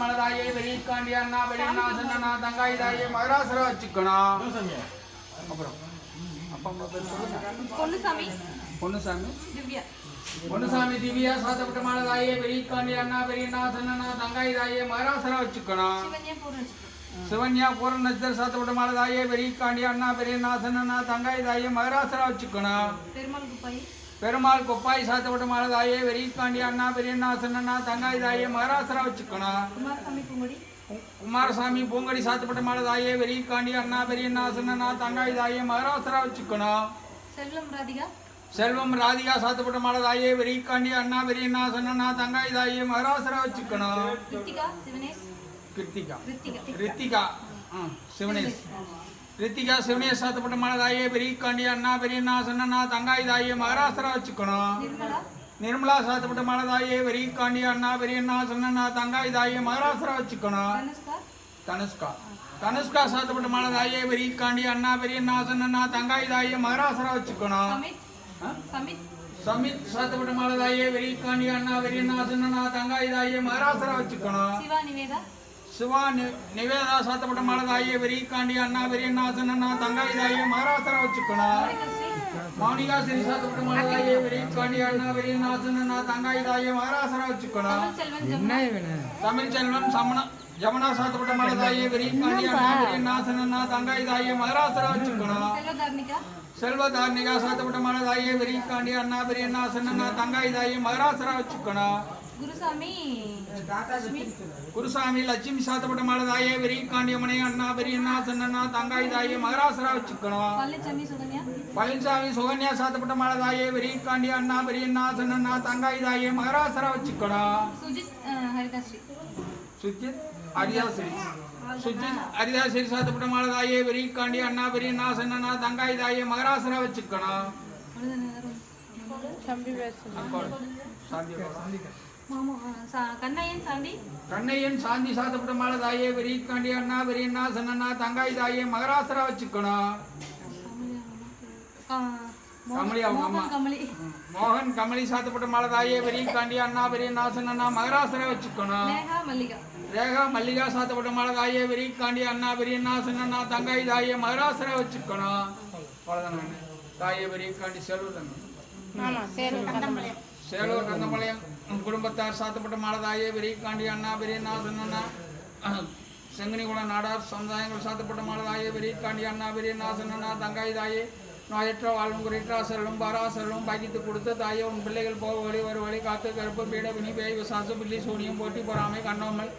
மலதாயே வெளிக்காண்டி அண்ணா வெளியண்ணா சன்னா தங்காய் தாயே மகராசரா வச்சுக்கணும். அப்புறம் அப்பா அம்மா பேர் சொல்லுங்க. பொன்னுசாமி திவ்யா சாத்தப்பட்ட மலதாயே வெளிக்காண்டி அண்ணா வெளியண்ணா சன்னா தங்காய் தாயே மகராசரா வச்சுக்கணும். சிவன்யா பூரண நட்சத்திர சாத்தப்பட்ட மலதாயே வெளிக்காண்டி அண்ணா பெரியண்ணா சன்னா தங்காய் தாயே மகராசரா வச்சுக்கணும். பெருமாள் கொப்பாய் சாத்தப்பட்ட மலதாயே வெளிக்காண்டி அண்ணா பெரியண்ணா சன்னா தங்காய் தாயே மகராசரா வச்சுக்கணும். குமாரசாமி பூங்கடி சாத்தப்பட்ட மலதாயே வெளிக்காண்டி அண்ணா பெரியண்ணா சன்னா தங்காய் தாயே மகராசரா வச்சுக்கணும். செல்வம் ராதிகா சாத்தப்பட்ட மலதாயே வெளிக்காண்டி அண்ணா பெரியண்ணா சன்னா தங்காய் தாயே மகராசரா வச்சுக்கணும். ரித்திகா சிவனேஷ் ரித்திகா சிவனேஷ் சாத்தப்பட்ட மலதாயே வெளிக்காண்டி அண்ணா பெரியண்ணா சன்னா தங்காய் தாயே மகராசரா வச்சுக்கணும். நிர்மலா சாத்தப்பட்ட மலதாயே வெளிக்காண்டி அண்ணா பெரியண்ணா சன்னா தங்காய் தாயே மகராசரா வச்சுக்கணும். தனுஷ்கா சாத்தப்பட்ட மலதாயே வெளிக்காண்டி அண்ணா பெரியண்ணா சன்னா தங்காய் தாயே மகராசரா வச்சுக்கணும். சமித் சாத்தப்பட்ட மலதாயே வெளிக்காண்டி அண்ணா பெரியண்ணா சன்னா தங்காய் தாயே மகராசரா வச்சுக்கணும். சிவா நிவேதா சாத்தப்பட்ட மலதாயே வெளிக்காண்டி அண்ணா பெரியண்ணா சன்னா தங்காய் தாயே மகராசரா வச்சுக்கணும். மௌனிகா ஸ்ரீ சாத்தப்பட்ட மலதாயே வெளிக்காண்டி அண்ணா பெரியண்ணா சன்னா தங்காய் தாயே மகராசரா வச்சுக்கணும். தமிழ் செல்வம் ஜமுனா சாத்தப்பட்ட மலதாயே வெளிக்காண்டி அண்ணா பெரியண்ணா சன்னா தங்காய் தாயே மகராசரா வச்சுக்கணும். செல்வதார்னிகா சாத்தப்பட்ட மலதாயே வெளிக்காண்டி அண்ணா பெரியண்ணா சன்னா தங்காய் தாயே மகராசரா வச்சுக்கணும். குருசாமி லட்சுமி சாத்தப்பட்ட மலதாயே வெளிக்காண்டி அம்மனை அண்ணா பெரியண்ணா சன்னா தங்காய் தாயே மகராசரா வச்சுக்கணும். பழனிசாமி சுகன்யா சாத்தப்பட்ட மலதாயே வெளிக்காண்டி அண்ணா பெரியண்ணா சன்னா தங்காய் தாயே மகராசரா வச்சுக்கணும். சுஜித் ஹரிதாஸ்ரீ சாத்தப்பட்ட மலதாயே வெளிக்காண்டி அண்ணா பெரியண்ணா சன்னா தங்காய் தாயே மகராசரா வச்சுக்கணும். கண்ணையன் சாந்தி சாத்தப்பட்ட மலதாயே வெளிக்காண்டி அண்ணா பெரியண்ணா சன்னா தங்காய் தாயே மகராசரா வச்சுக்கணும். மோகன் கமலி சாத்தப்பட்ட மலதாயே வெளிக்காண்டி அண்ணா பெரியண்ணா சன்னா மகராசரா வச்சுக்கணும். ரேகா மல்லிகா சாத்தப்பட்ட மலதாயே வெளிக்காண்டி அண்ணா பெரியண்ணா சன்னா தங்காய் தாயே மகராசரா வச்சுக்கணும். அவ்வளோதானே தாயே வெளிக்காண்டி சேலூர் கந்தமலையம் குடும்பத்தார் சாத்தப்பட்ட மலதாயே வெளிக்காண்டி அண்ணா பெரியண்ணா சன்னா செங்கனிகுளம் நாடார் சமுதாயங்கள் சாத்தப்பட்ட மலதாயே வெளிக்காண்டி அண்ணா பெரியண்ணா சன்னா தங்காய் தாயே நோயற்ற வாழ்வும் குறிற்றா செல்லும் பாரா செல்லும் பாக்கித்து கொடுத்த தாயே உன் பிள்ளைகள் போக வழி ஒரு வழி காத்து கருப்பு பீட வினி பேய் விசாசு பில்லி சூனியம் போட்டி பொறாமை கண்ணோமல்